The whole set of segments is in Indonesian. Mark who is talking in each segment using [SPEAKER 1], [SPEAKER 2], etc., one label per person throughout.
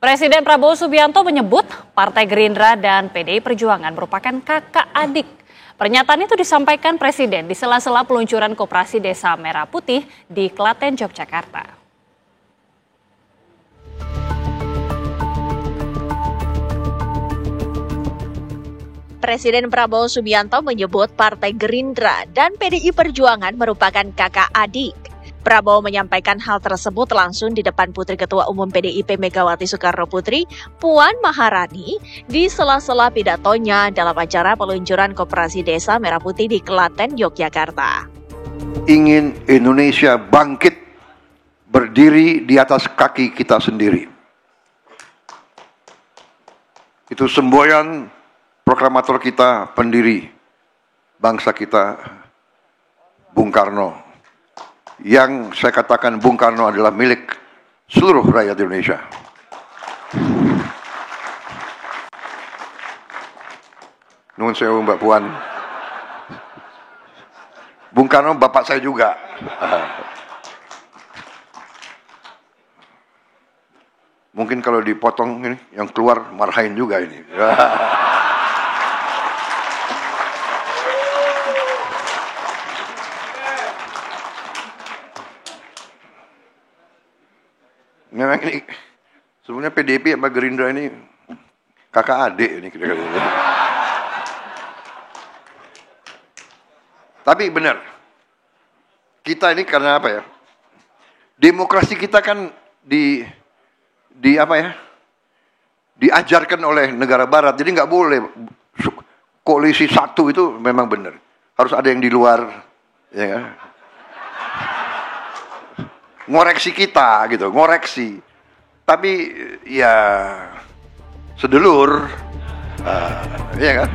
[SPEAKER 1] Presiden Prabowo Subianto menyebut Partai Gerindra dan PDI Perjuangan merupakan kakak adik. Pernyataan itu disampaikan Presiden di sela-sela peluncuran Koperasi Desa Merah Putih di Klaten, Yogyakarta.
[SPEAKER 2] Presiden Prabowo Subianto menyebut Partai Gerindra dan PDI Perjuangan merupakan kakak adik. Prabowo menyampaikan hal tersebut langsung di depan Putri Ketua Umum PDIP Megawati Soekarnoputri, Puan Maharani, di sela-sela pidatonya dalam acara peluncuran Koperasi Desa Merah Putih di Klaten, Yogyakarta.
[SPEAKER 3] Ingin Indonesia bangkit, berdiri di atas kaki kita sendiri. Itu semboyan proklamator kita, pendiri bangsa kita, Bung Karno. Yang saya katakan Bung Karno adalah milik seluruh rakyat Indonesia. Nuhun sewu Mbak Puan. Bung Karno bapak saya juga. Mungkin kalau dipotong ini, yang keluar marahin juga ini. Memang ini sebenarnya PDIP sama Gerindra ini kakak adik ini kira-kira. Tapi benar, kita ini karena apa ya? Demokrasi kita kan di apa ya? Diajarkan oleh negara Barat, jadi nggak boleh koalisi satu itu memang benar. Harus ada yang di luar, ya kan? Ngoreksi kita gitu, ngoreksi. Tapi ya sedulur, ya kan?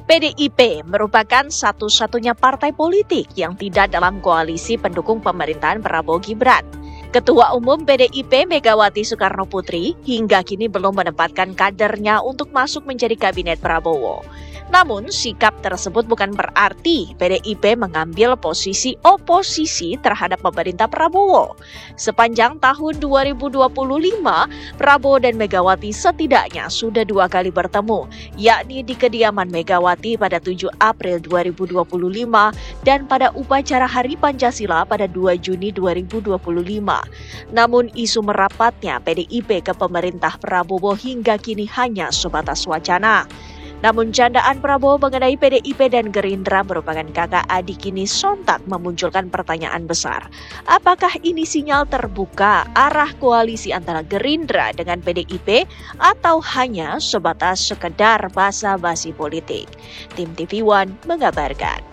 [SPEAKER 2] PDIP merupakan satu-satunya partai politik yang tidak dalam koalisi pendukung pemerintahan Prabowo Gibran. Ketua Umum PDIP Megawati Soekarnoputri hingga kini belum menempatkan kadernya untuk masuk menjadi kabinet Prabowo. Namun, sikap tersebut bukan berarti PDIP mengambil posisi oposisi terhadap pemerintah Prabowo. Sepanjang tahun 2025, Prabowo dan Megawati setidaknya sudah 2 kali bertemu, yakni di kediaman Megawati pada 7 April 2025 dan pada upacara Hari Pancasila pada 2 Juni 2025. Namun, isu merapatnya PDIP ke pemerintah Prabowo hingga kini hanya sebatas wacana. Namun candaan Prabowo mengenai PDIP dan Gerindra merupakan kakak adik ini sontak memunculkan pertanyaan besar. Apakah ini sinyal terbuka arah koalisi antara Gerindra dengan PDIP atau hanya sebatas sekedar basa-basi politik? Tim TV One mengabarkan.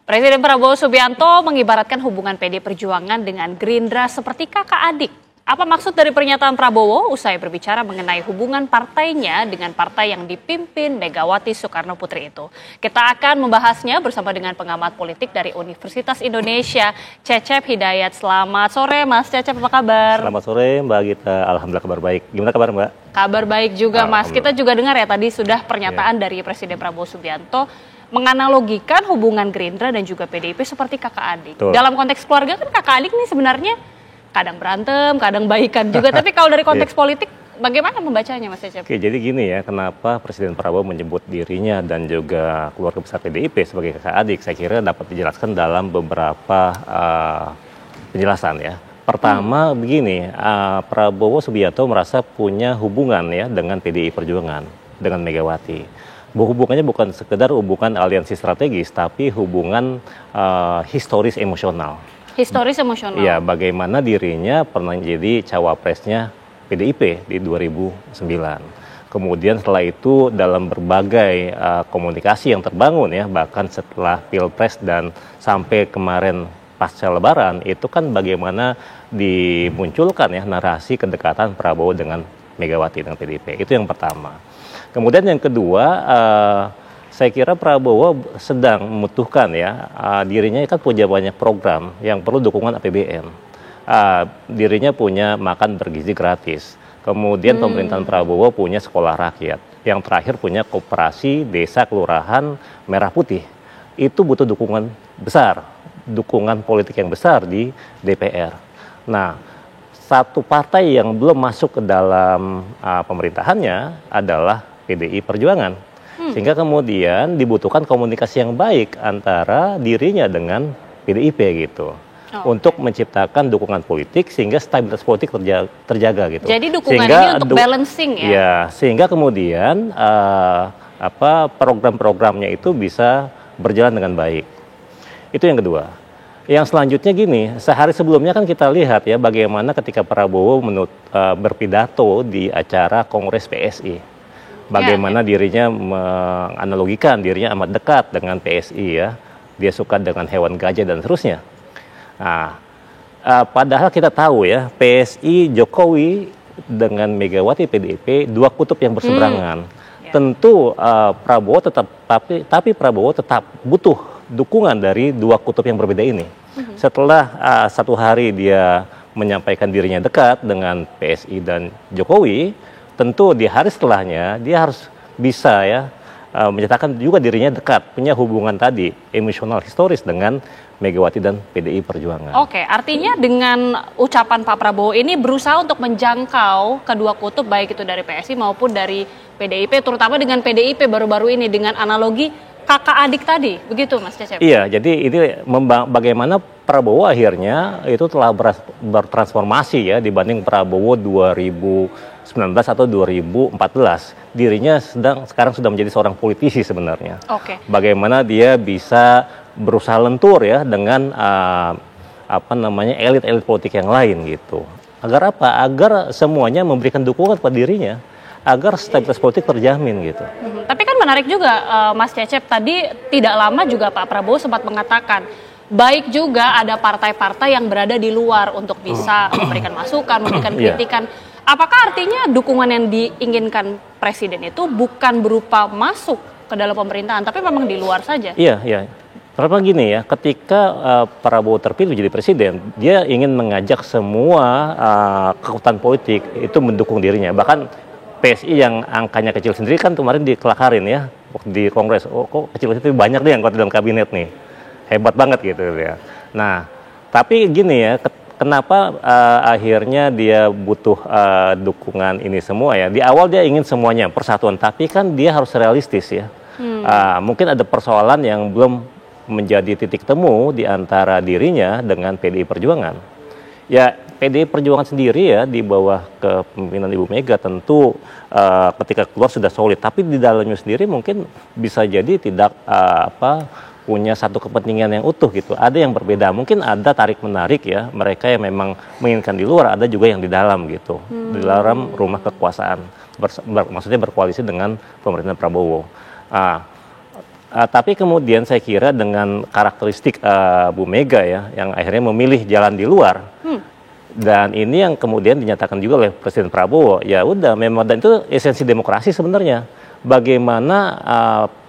[SPEAKER 1] Presiden Prabowo Subianto mengibaratkan hubungan PDI Perjuangan dengan Gerindra seperti kakak adik. Apa maksud dari pernyataan Prabowo usai berbicara mengenai hubungan partainya dengan partai yang dipimpin Megawati Soekarnoputri itu? Kita akan membahasnya bersama dengan pengamat politik dari Universitas Indonesia, Cecep Hidayat. Selamat sore Mas Cecep, apa kabar?
[SPEAKER 4] Selamat sore Mbak Gita, alhamdulillah kabar baik. Gimana kabar Mbak?
[SPEAKER 1] Kabar baik juga Mas. Kita juga dengar ya tadi sudah pernyataan dari Presiden Prabowo Subianto menganalogikan hubungan Gerindra dan juga PDIP seperti kakak adik. Betul. Dalam konteks keluarga kan kakak adik nih sebenarnya kadang berantem, kadang baikan juga. Tapi kalau dari konteks politik, bagaimana membacanya Mas Cecep?
[SPEAKER 4] Oke, jadi gini ya, kenapa Presiden Prabowo menyebut dirinya dan juga keluarga besar PDIP sebagai kakak adik, saya kira dapat dijelaskan dalam beberapa penjelasan ya. Pertama begini, Prabowo Subianto merasa punya hubungan ya dengan PDI Perjuangan, dengan Megawati. Hubungannya bukan sekedar hubungan aliansi strategis, tapi hubungan historis emosional.
[SPEAKER 1] Historis emosional.
[SPEAKER 4] Ya, bagaimana dirinya pernah jadi cawapresnya PDIP di 2009. Kemudian setelah itu dalam berbagai komunikasi yang terbangun ya, bahkan setelah Pilpres dan sampai kemarin pasca Lebaran, itu kan bagaimana dimunculkan ya narasi kedekatan Prabowo dengan Megawati dengan PDIP. Itu yang pertama. Kemudian yang kedua, saya kira Prabowo sedang membutuhkan ya, dirinya kan punya banyak program yang perlu dukungan APBN. Dirinya punya makan bergizi gratis. Kemudian pemerintahan Prabowo punya sekolah rakyat. Yang terakhir punya koperasi desa kelurahan Merah Putih. Itu butuh dukungan besar dukungan politik yang besar di DPR. Nah, satu partai yang belum masuk ke dalam pemerintahannya adalah PDI Perjuangan. Sehingga kemudian dibutuhkan komunikasi yang baik antara dirinya dengan PDIP gitu. Untuk menciptakan dukungan politik sehingga stabilitas politik terjaga gitu.
[SPEAKER 1] Jadi dukungan ini untuk balancing ya?
[SPEAKER 4] Ya, sehingga kemudian program-programnya itu bisa berjalan dengan baik. Itu yang kedua. Yang selanjutnya gini, sehari sebelumnya kan kita lihat ya bagaimana ketika Prabowo berpidato di acara Kongres PSI. Bagaimana dirinya menganalogikan dirinya amat dekat dengan PSI ya. Dia suka dengan hewan gajah dan seterusnya. Nah, padahal kita tahu ya PSI Jokowi dengan Megawati PDIP dua kutub yang berseberangan. Tentu Prabowo tapi Prabowo tetap butuh dukungan dari dua kutub yang berbeda ini. Setelah satu hari dia menyampaikan dirinya dekat dengan PSI dan Jokowi, tentu di hari setelahnya dia harus bisa ya menyatakan juga dirinya dekat, punya hubungan tadi emosional historis dengan Megawati dan PDI Perjuangan.
[SPEAKER 1] Oke, artinya dengan ucapan Pak Prabowo ini berusaha untuk menjangkau kedua kutub baik itu dari PSI maupun dari PDIP, terutama dengan PDIP baru-baru ini dengan analogi kakak adik tadi, begitu Mas Cecep?
[SPEAKER 4] Iya, jadi ini bagaimana Prabowo akhirnya itu telah bertransformasi ya dibanding Prabowo 2019 atau 2014. Dirinya sekarang sudah menjadi seorang politisi sebenarnya.
[SPEAKER 1] Oke.
[SPEAKER 4] Bagaimana dia bisa berusaha lentur ya dengan elit-elit politik yang lain gitu. Agar apa? Agar semuanya memberikan dukungan kepada dirinya, agar stabilitas politik terjamin gitu.
[SPEAKER 1] Tapi kan menarik juga Mas Cecep, tadi tidak lama juga Pak Prabowo sempat mengatakan baik juga ada partai-partai yang berada di luar untuk bisa memberikan masukan, memberikan kritikan. Apakah artinya dukungan yang diinginkan Presiden itu bukan berupa masuk ke dalam pemerintahan, tapi memang di luar saja?
[SPEAKER 4] Iya. Karena gini ya, ketika Prabowo terpilih jadi presiden, dia ingin mengajak semua kekuatan politik itu mendukung dirinya. Bahkan PSI yang angkanya kecil sendiri kan kemarin dikelakarin ya di Kongres. Oh, kok kecil itu banyak deh anggota dalam kabinet nih. Hebat banget gitu ya. Nah, tapi gini ya, kenapa akhirnya dia butuh dukungan ini semua ya. Di awal dia ingin semuanya persatuan, tapi kan dia harus realistis ya. Mungkin ada persoalan yang belum menjadi titik temu di antara dirinya dengan PDI Perjuangan. Ya, PDI Perjuangan sendiri ya di bawah kepemimpinan Ibu Mega tentu ketika keluar sudah solid, tapi di dalamnya sendiri mungkin bisa jadi tidak punya satu kepentingan yang utuh gitu. Ada yang berbeda, mungkin ada tarik menarik ya, mereka yang memang menginginkan di luar, ada juga yang di dalam gitu, di dalam rumah kekuasaan, maksudnya berkoalisi dengan pemerintahan Prabowo. Tapi kemudian saya kira dengan karakteristik Bu Mega ya, yang akhirnya memilih jalan di luar, dan ini yang kemudian dinyatakan juga oleh Presiden Prabowo, ya udah memang, dan itu esensi demokrasi sebenarnya. Bagaimana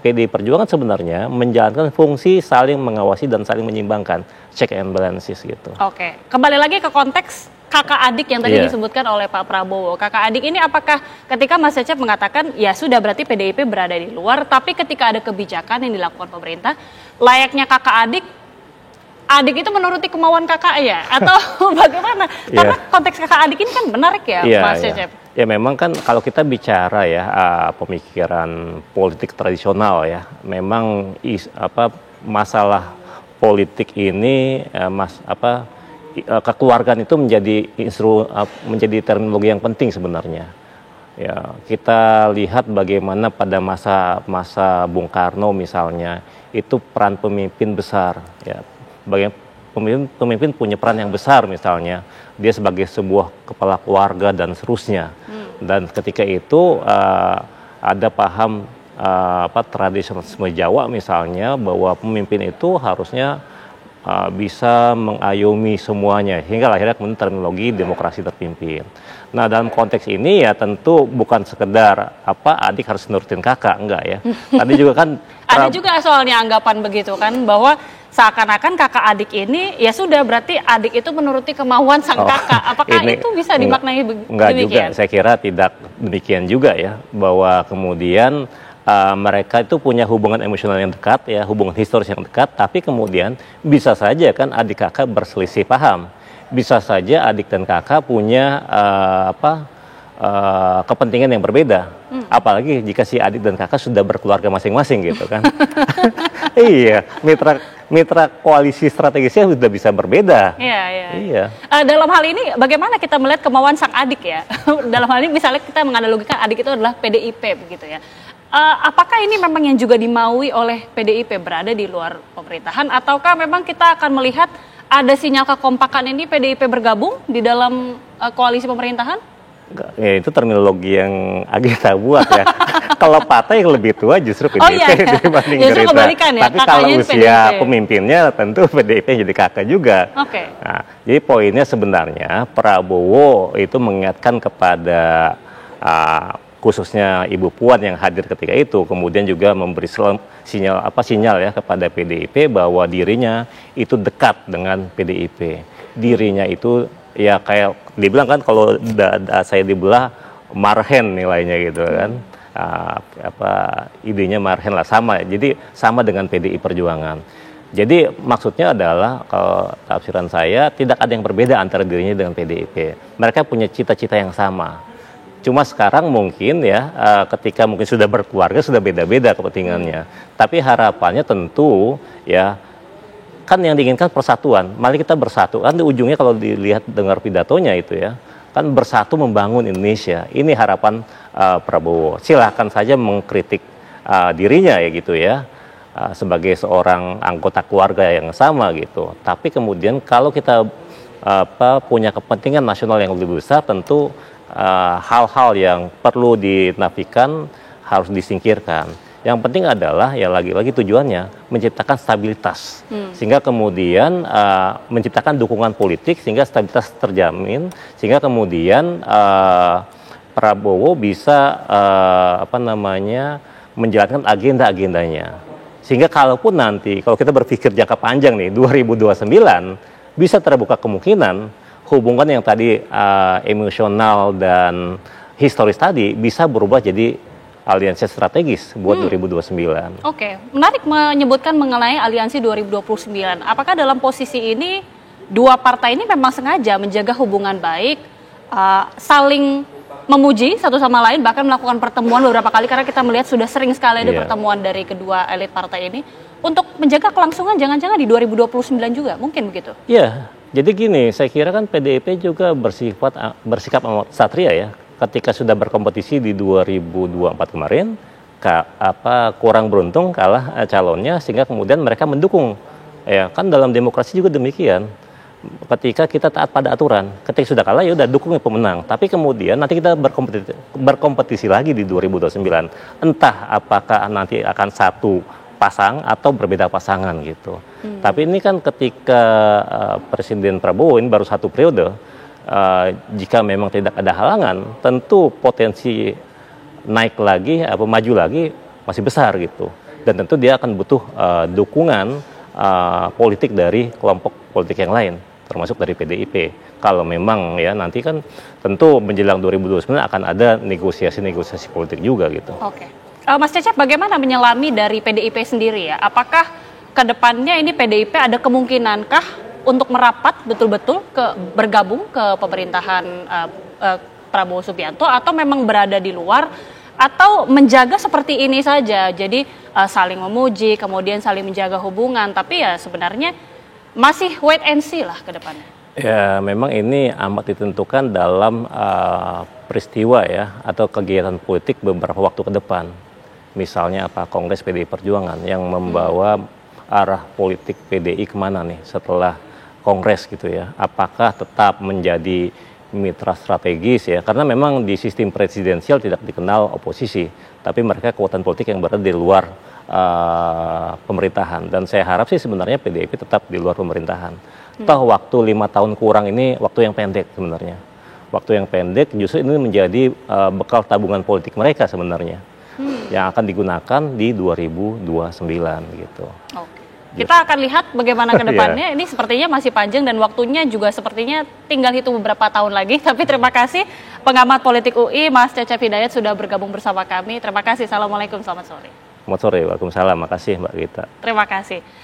[SPEAKER 4] PDI Perjuangan sebenarnya menjalankan fungsi saling mengawasi dan saling menyimbangkan, check and balances gitu.
[SPEAKER 1] Oke, kembali lagi ke konteks kakak adik yang tadi disebutkan oleh Pak Prabowo. Kakak adik ini apakah ketika Mas Cecep mengatakan ya sudah berarti PDIP berada di luar, tapi ketika ada kebijakan yang dilakukan pemerintah, layaknya kakak adik itu menuruti kemauan kakak ya? Atau bagaimana? Karena konteks kakak adik ini kan menarik ya Mas Cecep?
[SPEAKER 4] Ya memang kan kalau kita bicara ya pemikiran politik tradisional ya, memang masalah politik ini kekeluargaan itu menjadi terminologi yang penting sebenarnya. Ya, kita lihat bagaimana pada masa Bung Karno misalnya, itu peran pemimpin besar ya. Pemimpin punya peran yang besar misalnya, dia sebagai sebuah kepala keluarga dan seterusnya. Dan ketika itu ada paham tradisionalisme Jawa misalnya, bahwa pemimpin itu harusnya bisa mengayomi semuanya, hingga akhirnya kemudian terminologi demokrasi terpimpin. Nah, dalam konteks ini ya tentu bukan sekedar adik harus nurutin kakak, enggak ya. Tadi juga kan
[SPEAKER 1] ada juga soalnya anggapan begitu kan, bahwa seakan-akan kakak adik ini ya sudah berarti adik itu menuruti kemauan sang kakak. Apakah itu bisa dimaknai
[SPEAKER 4] enggak
[SPEAKER 1] demikian?
[SPEAKER 4] Juga, saya kira tidak demikian juga ya, bahwa kemudian mereka itu punya hubungan emosional yang dekat, ya, hubungan historis yang dekat, tapi kemudian bisa saja kan adik kakak berselisih paham, bisa saja adik dan kakak punya kepentingan yang berbeda, apalagi jika si adik dan kakak sudah berkeluarga masing-masing gitu kan. Iya, mitra koalisi strategisnya sudah bisa berbeda.
[SPEAKER 1] Iya. Dalam hal ini bagaimana kita melihat kemauan sang adik ya? Dalam hal ini misalnya kita menganalogikan adik itu adalah PDIP begitu ya. Apakah ini memang yang juga dimaui oleh PDIP berada di luar pemerintahan, ataukah memang kita akan melihat ada sinyal kekompakan ini PDIP bergabung di dalam koalisi pemerintahan?
[SPEAKER 4] Ya, itu terminologi yang agak buat ya. Kalau partai yang lebih tua justru PDIP dibanding Gerindra.
[SPEAKER 1] Ya,
[SPEAKER 4] tapi kalau usia pemimpinnya tentu PDIP jadi kakak juga. Nah, jadi poinnya sebenarnya Prabowo itu mengingatkan kepada khususnya Ibu Puan yang hadir ketika itu, kemudian juga memberi sinyal ya kepada PDIP bahwa dirinya itu dekat dengan PDIP. Dirinya itu ya kayak dibilang kan kalau saya dibelah marhen nilainya gitu kan, idenya marhen lah, sama, jadi sama dengan PDI Perjuangan. Jadi maksudnya adalah kalau tafsiran saya tidak ada yang berbeda antara dirinya dengan PDIP. Mereka punya cita-cita yang sama. Cuma sekarang mungkin ya ketika mungkin sudah berkeluarga sudah beda-beda kepentingannya. Tapi harapannya tentu ya kan yang diinginkan persatuan, mari kita bersatu. Kan di ujungnya kalau dilihat dengar pidatonya itu ya, kan bersatu membangun Indonesia. Ini harapan Prabowo. Silahkan saja mengkritik dirinya ya gitu ya, sebagai seorang anggota keluarga yang sama gitu. Tapi kemudian kalau kita punya kepentingan nasional yang lebih besar, tentu hal-hal yang perlu dinafikan harus disingkirkan. Yang penting adalah ya lagi-lagi tujuannya menciptakan stabilitas, sehingga kemudian menciptakan dukungan politik sehingga stabilitas terjamin, sehingga kemudian Prabowo bisa menjalankan agenda-agendanya. Sehingga kalaupun nanti kalau kita berpikir jangka panjang nih 2029 bisa terbuka kemungkinan hubungan yang tadi emosional dan historis tadi bisa berubah jadi aliansi strategis buat 2029.
[SPEAKER 1] Oke, menarik menyebutkan mengenai aliansi 2029. Apakah dalam posisi ini dua partai ini memang sengaja menjaga hubungan baik, saling memuji satu sama lain, bahkan melakukan pertemuan beberapa kali, karena kita melihat sudah sering sekali ada pertemuan dari kedua elit partai ini untuk menjaga kelangsungan jangan-jangan di 2029 juga, mungkin begitu?
[SPEAKER 4] Iya, jadi gini, saya kira kan PDIP juga bersikap amat satria ya. Ketika sudah berkompetisi di 2024 kemarin, kurang beruntung kalah calonnya, sehingga kemudian mereka mendukung. Ya kan dalam demokrasi juga demikian. Ketika kita taat pada aturan, ketika sudah kalah ya udah dukung pemenang. Tapi kemudian nanti kita berkompetisi lagi di 2029. Entah apakah nanti akan satu pasang atau berbeda pasangan gitu. Tapi ini kan ketika Presiden Prabowo ini baru satu periode. Jika memang tidak ada halangan, tentu potensi naik lagi, maju lagi masih besar gitu. Dan tentu dia akan butuh dukungan politik dari kelompok politik yang lain, termasuk dari PDIP. Kalau memang ya nanti kan tentu menjelang 2029 akan ada negosiasi-negosiasi politik juga gitu.
[SPEAKER 1] Oke. Mas Cecep, bagaimana menyelami dari PDIP sendiri ya? Apakah ke depannya ini PDIP ada kemungkinankah untuk merapat betul-betul bergabung ke pemerintahan Prabowo Subianto, atau memang berada di luar, atau menjaga seperti ini saja, jadi saling memuji kemudian saling menjaga hubungan, tapi ya sebenarnya masih wait and see lah ke depannya?
[SPEAKER 4] Ya memang ini amat ditentukan dalam peristiwa ya atau kegiatan politik beberapa waktu ke depan. Misalnya Kongres PDI Perjuangan yang membawa arah politik PDI kemana nih setelah Kongres gitu ya, apakah tetap menjadi mitra strategis ya, karena memang di sistem presidensial tidak dikenal oposisi, tapi mereka kekuatan politik yang berada di luar pemerintahan, dan saya harap sih sebenarnya PDIP tetap di luar pemerintahan. Toh waktu 5 tahun kurang ini waktu yang pendek sebenarnya, waktu yang pendek justru ini menjadi bekal tabungan politik mereka sebenarnya, yang akan digunakan di 2029 gitu.
[SPEAKER 1] Kita akan lihat bagaimana ke depannya. Ini sepertinya masih panjang dan waktunya juga sepertinya tinggal hitung beberapa tahun lagi. Tapi terima kasih pengamat politik UI, Mas Cecep Hidayat sudah bergabung bersama kami. Terima kasih. Assalamualaikum, selamat sore.
[SPEAKER 4] Selamat sore, waalaikumsalam. Makasih Mbak Gita.
[SPEAKER 1] Terima kasih.